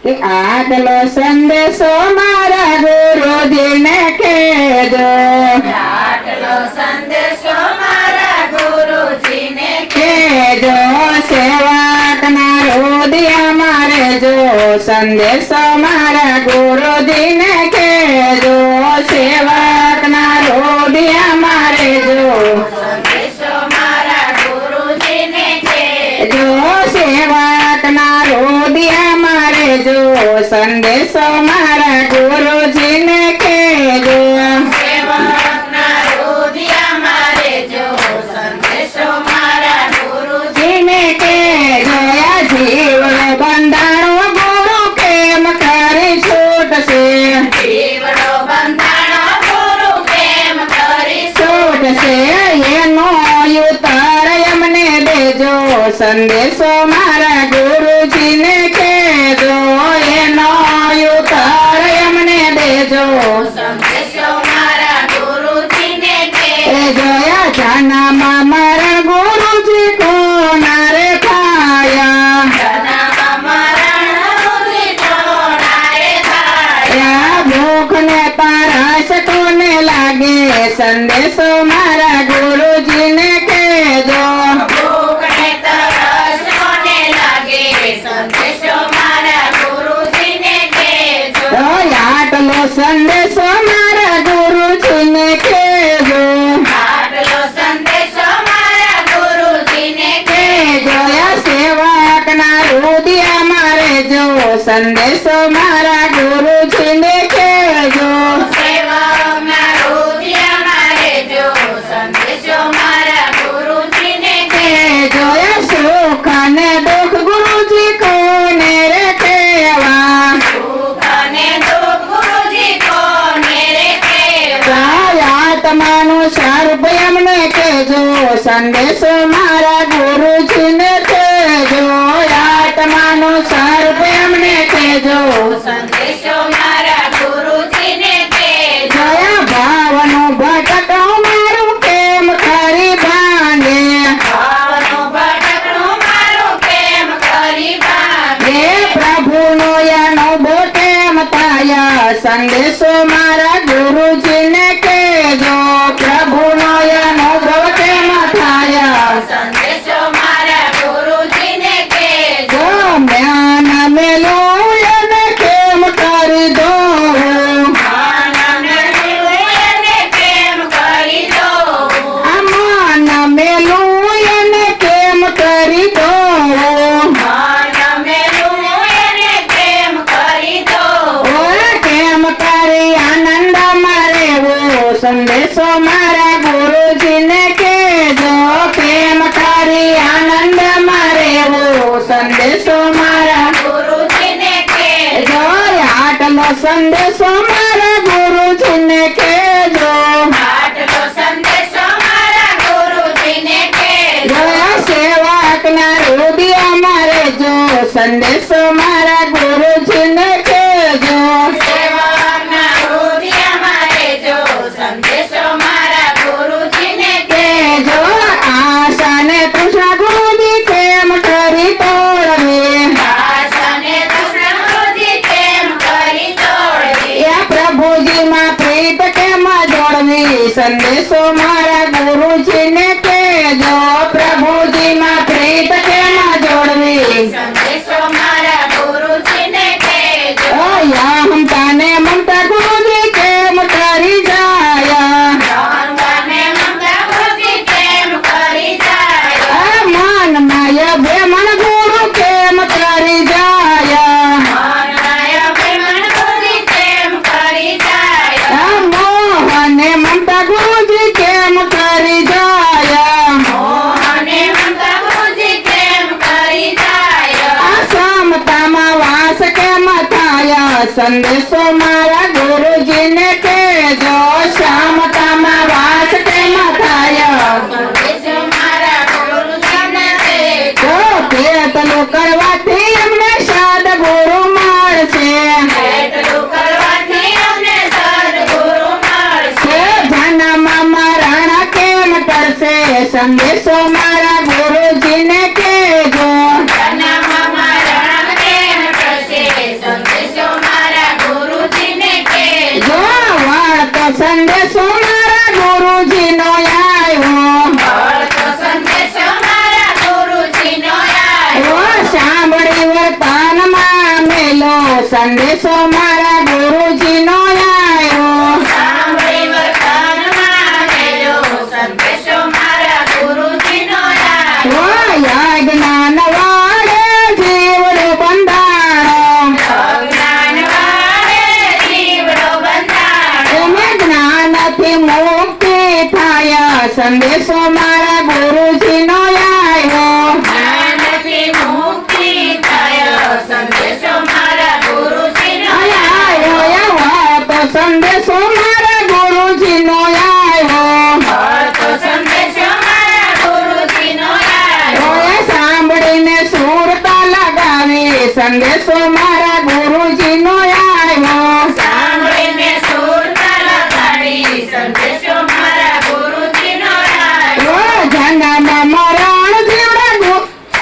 આટલો સંદેશો મારા ગુરુજીને કહેજો, આટલો સંદેશો મારા ગુરુજીને કહેજો. સેવકના હૃદય મારે જો સંદેશો મારા ગુરુજીને કહેજો, સેવકના હૃદય મારે જો સંદેશો મારા ગુરુજીને કહેજો, સેવકના હૃદય મારે જો સંદેશો મારા ગુરુજીને કહેજો. સેવકના હૃદય મારે જો સંદેશો મારા ગુરુજીને કહેજો. આ જીવડો બંધાણો ગુરુ કેમ કરી છૂટશે, જીવડો બંધાણો ગુરુ કેમ કરી છૂટશે. એનો ઉત્તર એમને દેજો, સંદેશો મારા ગુરુજીને કહેજો. એનો ઉત્તર એમને દેજો, સંદેશો મારા ગુરુજીને કહેજો. આ જાનામાં મારા ગુરુજી કોના રે ખાયા, ભૂખ ને તારસ કોને લાગે, સંદેશો મારા ગુરુજીને કહેજો. તો આટલો સંદેશો મારા ગુરુજીને કહેજો, કહેજો. આ સેવકના હૃદય મારે જો સંદેશો મારા ગુરુજીને કહેજો, કહેજો. આ સુખ અને દુઃખ ગુરુજી કોને રે કહેવા, આત્માનું સ્વરૂપ એમને કહેજો, સંદેશો મારા ગુરુજીને કહેજો. આત્માનું સ્વરૂપ એમને કહેજો, સંદેશો મારા ગુરુજીને કહેજો, જયા ભાવનું ભટકો મારું કેમ ખરી ભાંગે, ભાવનું ભટકણું મારું કેમ કરી ભાંગે, હે પ્રભુનો અનુભવ કેમ થાય, સંદેશો મારા ગુરુજીને કહેજો. પ્રભુનો અનુભવ કેમ થાય, સંદેશો મારા ગુરુજીને કહેજો, જ્ઞાન મેલું એને કેમ કરી દઉં, માન મેળવું એને કેમ કરી દઉં, માન મેલું એને કેમ કરી દઉં, માન મેળવું એને કેમ કરી દઉં, કેમ કરી આનંદ મારે સંદેશો મારા ગુરુજીને કહેજો. કેમ કરી આનંદ મારે સંદેશો મારા ગુરુજીને કહેજો, આટલો સંદેશો મારા ગુરુજીને કહેજો, આટલો સંદેશો મારા ગુરુજીને કહેજો, સેવકના હૃદય મારે જો સંદેશો મારા ગુરુજીને કહેજો, સેવકના હૃદય મારે જો સંદેશો મારા ગુરુજીને કહેજો. આશા ને તૃષ્ણા ગુરુજી કેમ કરી તોડવી, આશાને તૃષ્ણા કેમ કરી તોડવી, એ પ્રભુજીમાં પ્રીત કેમ જોડવી, સંદેશો મારા ગુરુજીને કહેજો. પ્રભુજીમાં પ્રીત કેમ જોડવી, સંદેશો મારા ગુરુજીને કહેજો, મમતા ને મમતા ગુરુજી કેમ કરી જાય, રામવાને મમતા ગુરુજી કેમ કરી જાય, માન માય ભેમણ ગુરુ કેમ કરી જાય, માનનાય પ્રેમણ ગુરુજી કેમ કરી જાય, મોહને મમતા ગુરુજી કેમ કરી જાય, મોહને મમતા ગુરુજી કેમ કરી જાય, સમતામાં વાસ કેમ થાય, સંદેશો મારા ગુરુજીને કહેજો. સમતામાં વાસ કેમ થાય, સંદેશો મારા ગુરુજીને કહેજો, કેટલું કરવાથી એમને સદગુરુ મળશે, એટલું કરવાથી અમને સદગુરુ મળશે, જન્મ મરણ કેમ કરશે, સંદેશો મારા ગુરુજીને કહેજો. જન્મ મરણ કેમ થશે, સંદેશો મારા ગુરુજીનો આવ્યો. મળતો સંદેશો મારા ગુરુજીનો આવ્યો. સાંભળી વર્તનમાં મેલો સંદેશો મારા ગુરુજીનો આવ્યો. સાંભળી વર્તનમાં મેલો સંદેશો મારા ગુરુજીનો આવ્યો. જ્ઞાન વાળે જીવડો બંધાણો. અજ્ઞાન વાળે જીવડો બંધાણો. એમે જ્ઞાનથી મુક્તિ થાય સંદેશો મારા ગુરુજીનો આવ્યો. જ્ઞાનથી મુક્તિ થાય સંદેશો મારા ગુરુજીનો આવ્યો તો સંદેશો મારા ગુરુજીનો આવ્યો. મળતો સંદેશો મારા ગુરુજીનો આવ્યો. સાંભળીને સુરતા લગાવી સંદેશો મારા ગુરુજીનો આવ્યો. સાંભળીને સુરતા લગાડી સંદેશો મારા ગુરુજીનો આવ્યો. જન્મ મરણ જીવડા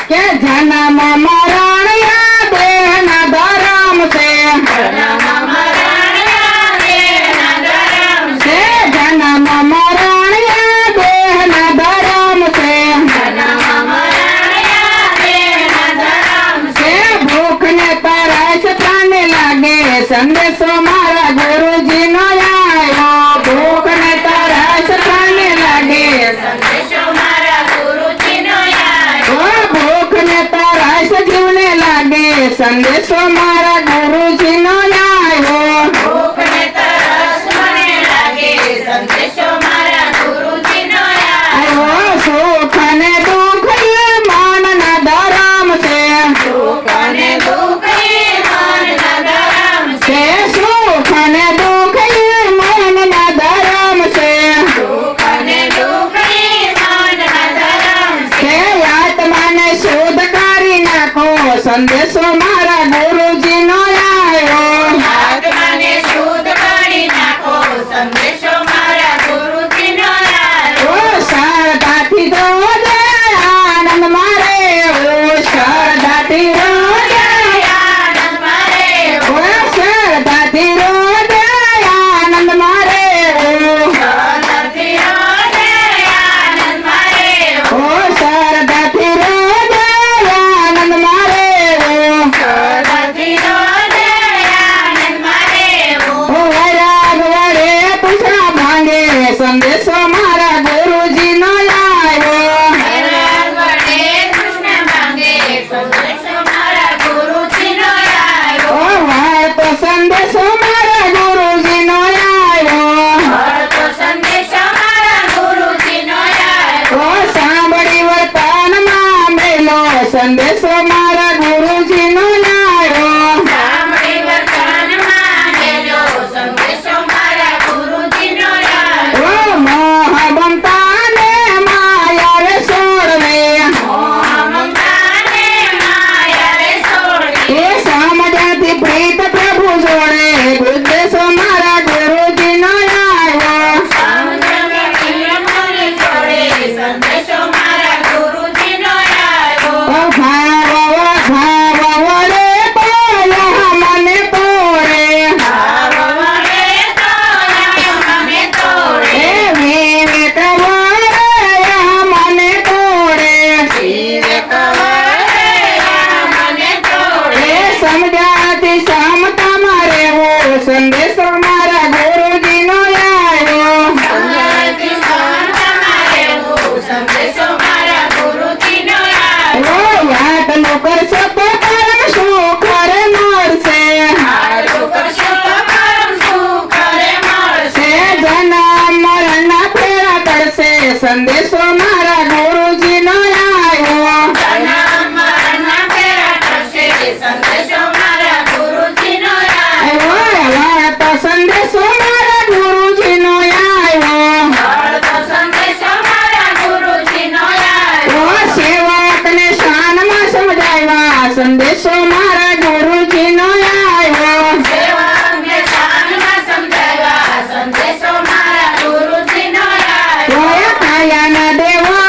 કે જન્મ મરણ યા દેહના ધરમ છે. જન્મ મરણ યા દેહના ધરમ છે. જન્મ મરણ યા દેહના ધરમ છે. જન્મ મરણ યા દેહના ધરમ છે. ભૂખ ને તરસ પ્રાણ લાગે સંદેશો મારા ગુરુજીનો આવ્યો. ભૂખ ને તરસ પ્રાણ લાગે. સંદેશો મારા ગુરુજીનો આવ્યો. ભૂખ ને તરસ જીવને લાગે સંદેશો મારા ગુરુજીનો આવ્યો. ભૂખ ને તરસ મને લાગે સંદેશો મારા ગુરુજીનો આવ્યો. સુખ ને દુઃખ એ મનના ધરમ છે. સુખ અને દુઃખ એ મનના ધરમ છે. સુખ ને દુઃખ એ મનના ધરમ છે. સુખ અને દુઃખ એ મનના ધરમ છે. આત્માને શુદ્ધ કરી નાખો સંદેશો મારા ગુરુજીનો આવ્યો. આત્માને શુદ્ધ કરી નાખો સંદેશો મારા ગુરુજીનો આવ્યો. શારદાથી રોજે આનંદ મારે. શારદાથી રોજે આનંદ મારે શારદાથી રોજે આનંદ મારે. શારદાથી રોજે આનંદ મારે. શારદાથી રોજે આનંદ મારે. શારદાથી રોજે આનંદ મારે. વૈરાગ વડે પૂછડા ભાંગે સંદેશો મારા ગુરુજીનો આવ્યો. વૈરાગ વડે કૃષ્ણ માંગે સંદેશો મારા ગુરુજીનો આવ્યો. વાળતો સંદેશો મારા ગુરુજીનો આવ્યો. મળતો સંદેશો મારા ગુરુજીનો આવ્યો. સાંભળી વર્તનમાં મેલો સંદેશો મારા ગુરુજીનો આવ્યો. સાંભળી વર્તનમાં મેલો સંદેશો મારા ગુરુજીનો આવ્યો. મોહ મમતા ને માયા રે છોડવે. મોહ મમતાને માયા રે છોડવી. એ સમજાતી પ્રીત પ્રભુ જોડે ઉદ્દેશો મારા ગુરુજીનો આવ્યો. સમજને પ્રિયમોને જોડે સંદેશો મારા ગુરુજીનો આવ્યો. ભાવ વડે બોલ્યા મને તોડે. ભાવ વડે તો મને તોડે. એ વિવેક વડે મને તોડે. વિવેક વડે મને તોડે. એ સમજાતી ક્ષમતામાં રહેવું સંદેશો મારા ગુરુજીનો આવ્યો. સમજાતી ક્ષમતામાં રહેવું સંદેશો મારા ગુરુજીનો આવ્યો. આટલું કરશો તો પરમ સુખ રે મળશે. આટલું કરશો તો પરમ સુખ રે મળશે. જન્મ મરણના ફેરા તળશે સંદેશો મારા ગુરુજીનો આવ્યો. જન્મ મરણના ફેરા ટળશે સંદેશો મારા ગુરુજીનો આવ્યો. તો સંદેશો મારા ગુરુજીનો આવ્યો. મળતો સંદેશો મારા ગુરુજીનો આવ્યો. સેવકને શાનમાં સમજાવ્યા સંદેશો મારા ગુરુજીનો આવ્યો. સેવકને શાનમાં સમજાવ્યા સંદેશો મારા ગુરુજીનો આવ્યો. કાયાના દેવા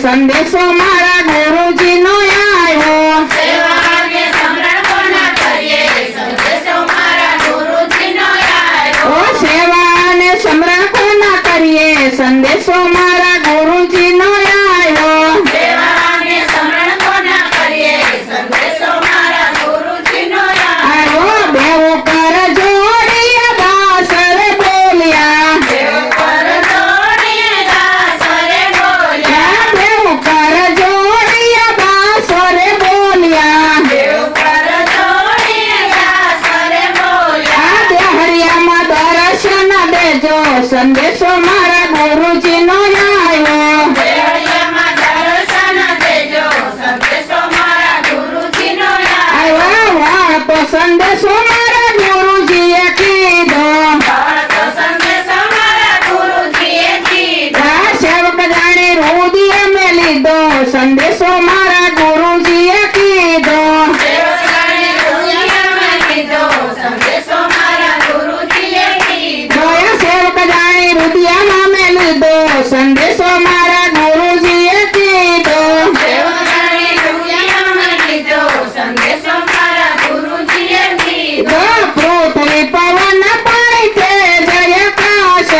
સંદેશો મારા ગુરુજીનો આવ્યો. સેવા અને સમરણ કોના કરીએ સંદેશો મારા ગુરુજીનો આવ્યો. ઓ સેવા અને સમરણ કોના કરીએ સંદેશો મારા ગુરુજીનો આવ્યો. સેવા અને સમરણ કોના કરીએ સંદેશો મારા ગુરુજીનો આવ્યો. આવ્યો બેઉ પર જોડિયા દાસરે બોલ્યા. દેવ પર જોડીએ દાસરે બોલ્યા. બેઉ પર જોડિયા દાસરે બોલ્યા. દેવ પર જોડીએ દાસરે બોલ્યા. આ દેહરિયામાં દર્શન દેજો સંદેશો મારા ગુરુજીનો આવ્યો. દેવળિયામાં દર્શન દેજો સંદેશો મારા ગુરુજીનો આવ્યો. આવ્યો વાળતો સંદેશો મારા ગુરુજીએ કીધો. ભારતો સંદેશો મારા ગુરુજીએ દીધો. આ સેવક જાણી રુદિએ મેં લીધો સંદેશો મારા ગુરુજીએ કીધો. સેવકાને દુનિયામાં દીધો સંદેશો મારા ગુરુજીએ દીધો. જોયા સેવક જાણી રુદિયામાં મેં લીધો સંદેશો મારા ગુરુજીએ કીધો. સેવકાને દુનિયામાં દીધો સંદેશો મારા ગુરુજીએ દીધો. પૃથ્વી પવન પાણી તે જય કાશ.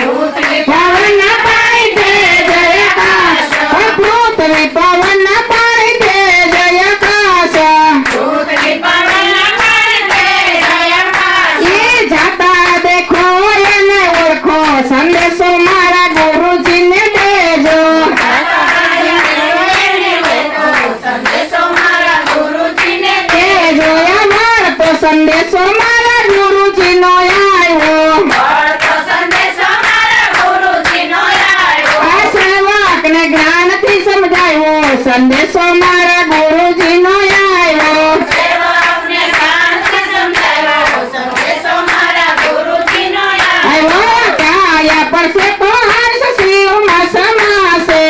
પૃથ્વી પવન પાણી તે જય કાશ. પૃથ્વી પવન પાણી તે જય કાશ. પૃથ્વી પવન પાડે જયકાશ. એ જાતા દેખો એને ઓળખો સંદેશો મારા ગુરુજીને દેજો. સંદેશો મારા ગુરુજીને તે જોયા મળતો સંદેશો મારા ગુરુજીનો આવ્યો. મળતો સંદેશો મારા ગુરુજીનો આવ્યો. આ સેવકને જ્ઞાનથી સમજાવ્યો સંદેશો મારા ગુરુજીનો આવ્યો. સેવકને શાંતિ સમજાવ્યો સંદેશો મારા ગુરુજીનો આવ્યો. આવ્યો કાયા પડશે તો હર્ષ શિવમાં સમાશે.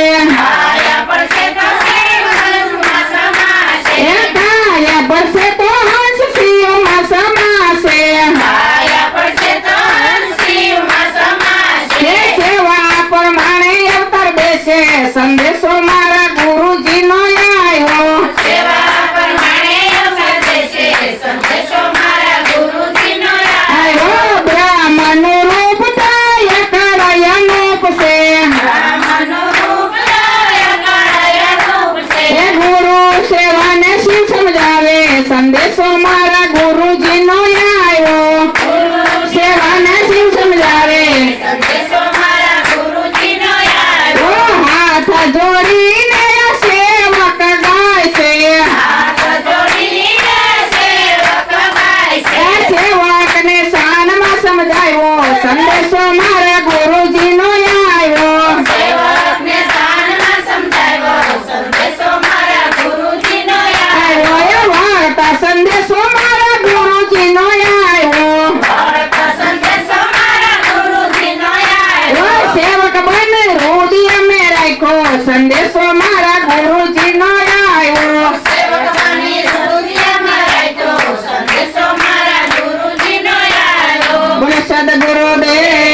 આયા પડશે તો સેવકમાં સમાશે. એ કાયા પડશે તો હર્ષ શિવમાં સમાશે. આયા પડશે તો શિવમાં સમાશે. એ સેવા પ્રમાણે અવતાર દેશે સંદેશો મારા ગુરુજીનો આવ્યો. સેવા પ્રમાણે અવસર દેશે સંદેશો મારા ગુરુજીનો આવ્યો. આવ્યો બ્રાહ્મણનું રૂપ થાય કળયનુપ છે. બ્રાહ્મણનું રૂપ ધાર્ય કળય રૂપ છે. એ ગુરુ સેવાને શિવ સમજાવે સંદેશો મારા ગુરુજીનો આવ્યો. ગુરુ સેવાને શિવ સમજાવે. સંદેશો મારા ગુરુજીનો આવ્યો. ઓ હાથ જોડીને આ સેવક ગાય છે. હાથ જોડીને સેવક ગાય છે. એ સેવકને શાનમાં સમજાવ્યો સંદેશો મારા ગુરુજીનો આવ્યો. સેવકને શાનમાં સમજાવ્યો સંદેશો મારા ગુરુજીનો આવ્યો. આવ્યો એ વાર્તા સંદેશો મારા ગુરુજીનો આવ્યો. ભરત સંદેશો મારા ગુરુજીનો આવ્યો. ઓ સેવક બને રુદિયા મેં રાખ્યો સંદેશો મારા ગુરુજીનો આવ્યો. સેવક બની દુનિયામાં રહેતો સંદેશો મારા ગુરુજીનો આવ્યો. બોલે સદગુરુદેવ